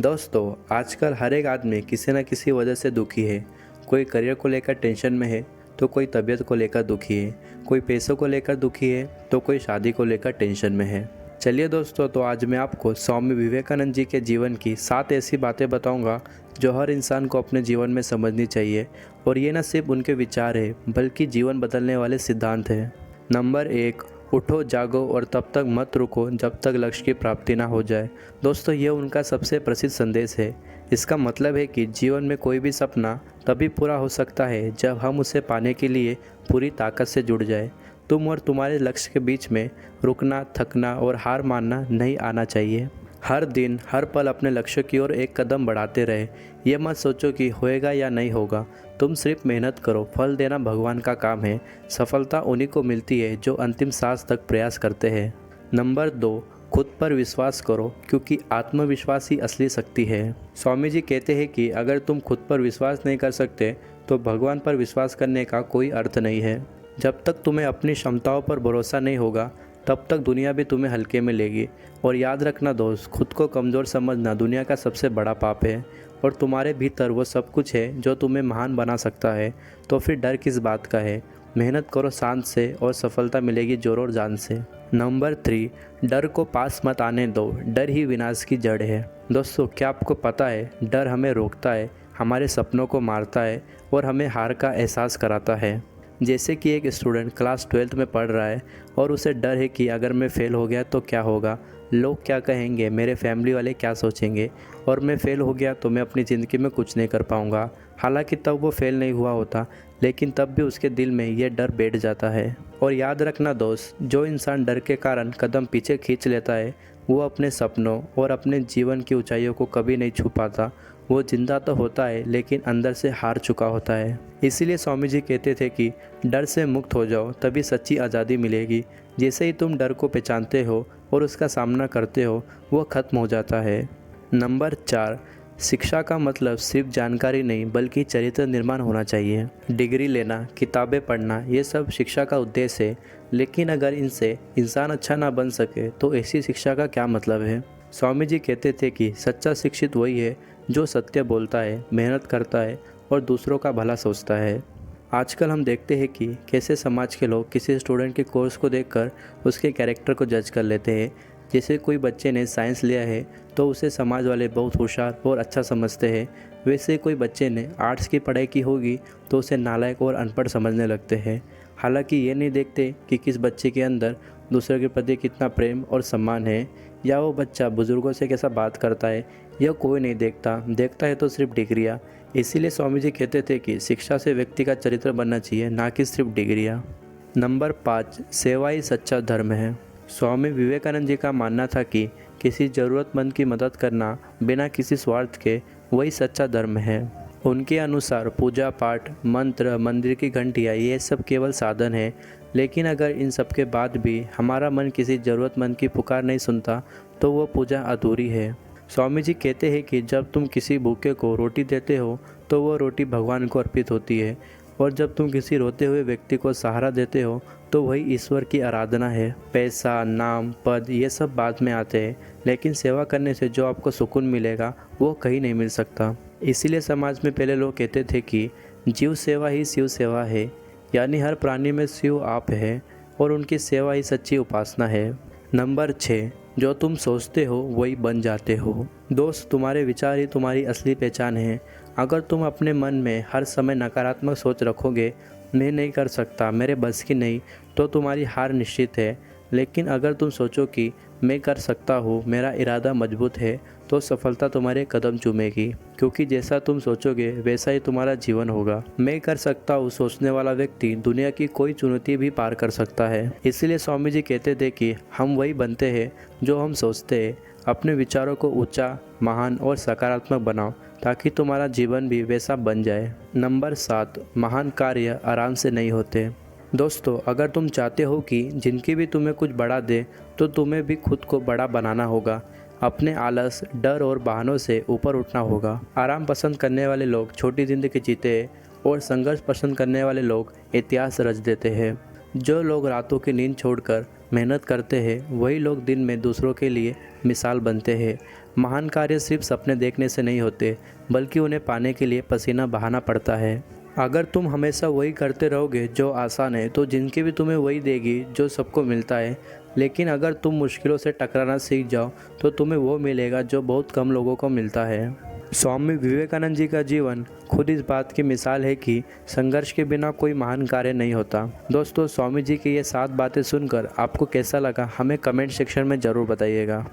दोस्तों, आजकल हर एक आदमी किसी न किसी वजह से दुखी है। कोई करियर को लेकर टेंशन में है तो कोई तबीयत को लेकर दुखी है, कोई पैसों को लेकर दुखी है तो कोई शादी को लेकर टेंशन में है। चलिए दोस्तों, तो आज मैं आपको स्वामी विवेकानंद जी के जीवन की 7 ऐसी बातें बताऊंगा जो हर इंसान को अपने जीवन में समझनी चाहिए। और ये न सिर्फ उनके विचार है बल्कि जीवन बदलने वाले सिद्धांत हैं। नंबर 1, उठो जागो और तब तक मत रुको जब तक लक्ष्य की प्राप्ति ना हो जाए। दोस्तों, ये उनका सबसे प्रसिद्ध संदेश है। इसका मतलब है कि जीवन में कोई भी सपना तभी पूरा हो सकता है जब हम उसे पाने के लिए पूरी ताकत से जुड़ जाए। तुम और तुम्हारे लक्ष्य के बीच में रुकना, थकना और हार मानना नहीं आना चाहिए। हर दिन हर पल अपने लक्ष्य की ओर एक कदम बढ़ाते रहे। ये मत सोचो कि होएगा या नहीं होगा। तुम सिर्फ मेहनत करो, फल देना भगवान का काम है। सफलता उन्हीं को मिलती है जो अंतिम सांस तक प्रयास करते हैं। नंबर 2, खुद पर विश्वास करो क्योंकि आत्मविश्वास ही असली शक्ति है। स्वामी जी कहते हैं कि अगर तुम खुद पर विश्वास नहीं कर सकते तो भगवान पर विश्वास करने का कोई अर्थ नहीं है। जब तक तुम्हें अपनी क्षमताओं पर भरोसा नहीं होगा तब तक दुनिया भी तुम्हें हल्के में लेगी। और याद रखना दोस्त, खुद को कमज़ोर समझना दुनिया का सबसे बड़ा पाप है और तुम्हारे भीतर वो सब कुछ है जो तुम्हें महान बना सकता है। तो फिर डर किस बात का है। मेहनत करो शांत से और सफलता मिलेगी जोर और जान से। नंबर 3, डर को पास मत आने दो। डर ही विनाश की जड़ है। दोस्तों, क्या आपको पता है डर हमें रोकता है, हमारे सपनों को मारता है और हमें हार का एहसास कराता है। जैसे कि एक स्टूडेंट क्लास 12th में पढ़ रहा है और उसे डर है कि अगर मैं फ़ेल हो गया तो क्या होगा, लोग क्या कहेंगे, मेरे फैमिली वाले क्या सोचेंगे, और मैं फ़ेल हो गया तो मैं अपनी ज़िंदगी में कुछ नहीं कर पाऊँगा। हालांकि तब वो फ़ेल नहीं हुआ होता, लेकिन तब भी उसके दिल में ये डर बैठ जाता है। और याद रखना दोस्त, जो इंसान डर के कारण कदम पीछे खींच लेता है वो अपने सपनों और अपने जीवन की ऊंचाइयों को कभी नहीं छू पाता। वो जिंदा तो होता है लेकिन अंदर से हार चुका होता है। इसीलिए स्वामी जी कहते थे कि डर से मुक्त हो जाओ, तभी सच्ची आज़ादी मिलेगी। जैसे ही तुम डर को पहचानते हो और उसका सामना करते हो वो ख़त्म हो जाता है। नंबर 4, शिक्षा का मतलब सिर्फ जानकारी नहीं बल्कि चरित्र निर्माण होना चाहिए। डिग्री लेना, किताबें पढ़ना, ये सब शिक्षा का उद्देश्य है, लेकिन अगर इनसे इंसान अच्छा ना बन सके तो ऐसी शिक्षा का क्या मतलब है। स्वामी जी कहते थे कि सच्चा शिक्षित वही है जो सत्य बोलता है, मेहनत करता है और दूसरों का भला सोचता है। आजकल हम देखते हैं कि कैसे समाज के लोग किसी स्टूडेंट के कोर्स को देखकर उसके कैरेक्टर को जज कर लेते हैं। जैसे कोई बच्चे ने साइंस लिया है तो उसे समाज वाले बहुत होशियार और अच्छा समझते हैं, वैसे कोई बच्चे ने आर्ट्स की पढ़ाई की होगी तो उसे नालायक और अनपढ़ समझने लगते हैं। हालांकि ये नहीं देखते कि किस बच्चे के अंदर दूसरे के प्रति कितना प्रेम और सम्मान है, या वो बच्चा बुज़ुर्गों से कैसा बात करता है, यह कोई नहीं देखता है तो सिर्फ डिग्रियाँ। इसीलिए स्वामी जी कहते थे कि शिक्षा से व्यक्ति का चरित्र बनना चाहिए, ना कि सिर्फ डिग्रियाँ। नंबर 5, सेवा ही सच्चा धर्म है। स्वामी विवेकानंद जी का मानना था कि किसी ज़रूरतमंद की मदद करना बिना किसी स्वार्थ के वही सच्चा धर्म है। उनके अनुसार पूजा पाठ, मंत्र, मंदिर की घंटियाँ, ये सब केवल साधन है, लेकिन अगर इन सब के बाद भी हमारा मन किसी ज़रूरतमंद की पुकार नहीं सुनता तो वो पूजा अधूरी है। स्वामी जी कहते हैं कि जब तुम किसी भूखे को रोटी देते हो तो वो रोटी भगवान को अर्पित होती है, और जब तुम किसी रोते हुए व्यक्ति को सहारा देते हो तो वही ईश्वर की आराधना है। पैसा, नाम, पद, ये सब बाद में आते हैं, लेकिन सेवा करने से जो आपको सुकून मिलेगा वो कहीं नहीं मिल सकता। इसीलिए समाज में पहले लोग कहते थे कि जीव सेवा ही शिव सेवा है, यानी हर प्राणी में शिव आप है और उनकी सेवा ही सच्ची उपासना है। नंबर 6, जो तुम सोचते हो वही बन जाते हो। दोस्त, तुम्हारे विचार ही तुम्हारी असली पहचान है। अगर तुम अपने मन में हर समय नकारात्मक सोच रखोगे, मैं नहीं कर सकता, मेरे बस की नहीं, तो तुम्हारी हार निश्चित है। लेकिन अगर तुम सोचो कि मैं कर सकता हूँ, मेरा इरादा मजबूत है, तो सफलता तुम्हारे कदम चूमेगी, क्योंकि जैसा तुम सोचोगे वैसा ही तुम्हारा जीवन होगा। मैं कर सकता हूँ सोचने वाला व्यक्ति दुनिया की कोई चुनौती भी पार कर सकता है। इसीलिए स्वामी जी कहते थे कि हम वही बनते हैं जो हम सोचते हैं। अपने विचारों को ऊंचा, महान और सकारात्मक बनाओ ताकि तुम्हारा जीवन भी वैसा बन जाए। नंबर 7, महान कार्य आराम से नहीं होते। दोस्तों, अगर तुम चाहते हो कि जिंदगी भी तुम्हें कुछ बड़ा दे तो तुम्हें भी खुद को बड़ा बनाना होगा। अपने आलस, डर और बहानों से ऊपर उठना होगा। आराम पसंद करने वाले लोग छोटी ज़िंदगी जीते हैं और संघर्ष पसंद करने वाले लोग इतिहास रच देते हैं। जो लोग रातों की नींद छोड़कर मेहनत करते हैं वही लोग दिन में दूसरों के लिए मिसाल बनते हैं। महान कार्य सिर्फ सपने देखने से नहीं होते, बल्कि उन्हें पाने के लिए पसीना बहाना पड़ता है। अगर तुम हमेशा वही करते रहोगे जो आसान है, तो जिंदगी भी तुम्हें वही देगी जो सबको मिलता है। लेकिन अगर तुम मुश्किलों से टकराना सीख जाओ, तो तुम्हें वो मिलेगा जो बहुत कम लोगों को मिलता है। स्वामी विवेकानंद जी का जीवन खुद इस बात की मिसाल है कि संघर्ष के बिना कोई महान कार्य नहीं होता। दोस्तों, स्वामी जी की ये 7 बातें सुनकर आपको कैसा लगा, हमें कमेंट सेक्शन में ज़रूर बताइएगा।